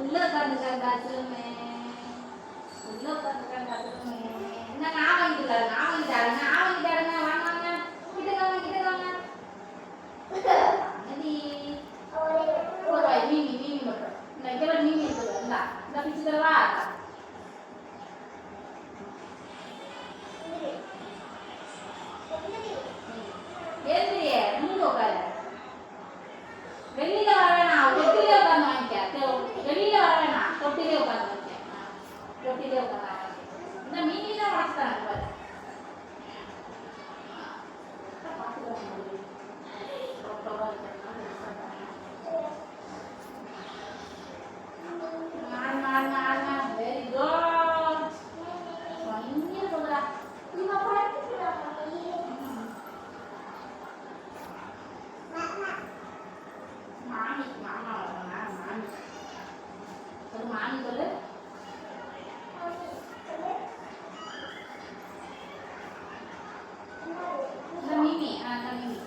உள்ள உட்காந்துருக்காங்க அசுரமே, உள்ள உட்காந்துருக்காங்க அசுரமே. என்ன நான் வாங்கிட்டாருங்க, நான் வாங்கிட்டாருங்க, நான் வாங்கிட்டாருங்க. வாங்க வாங்க, கிட்ட வாங்க, கிட்ட வாங்க. அங்கடி ஒரு வாய் மீமி, மீமி மட்டும். இந்த இங்கே மீமி இருக்குது. இந்தா இந்த பிச்சு தரவா? ஏந்திரியே, மூணு உட்காரு. வெளியில வர வேணாம், தொட்டிலே உட்காந்து வாங்கிக்க. வெளியில வர வேணாம், தொட்டிலே உட்காந்து வாங்கிக்க. தொட்டிலே உட்காந்து இந்த மீனி தான் உடச்சுட்டாங்க பாரு. Very good. இங்கே சொல்றா மாமி, மாமா வரணும்னா மாமி சொல்லு, மாமி சொல்லு. இந்த மீமி, இந்த மீமி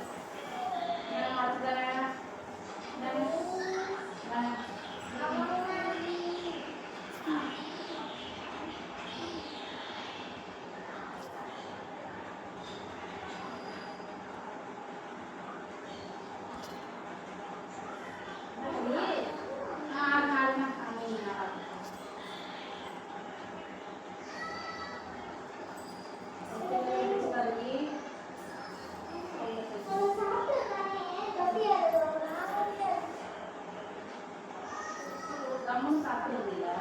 உடச்சு தரேன். கம்முன்னு சாப்பிடுறது இல்லை.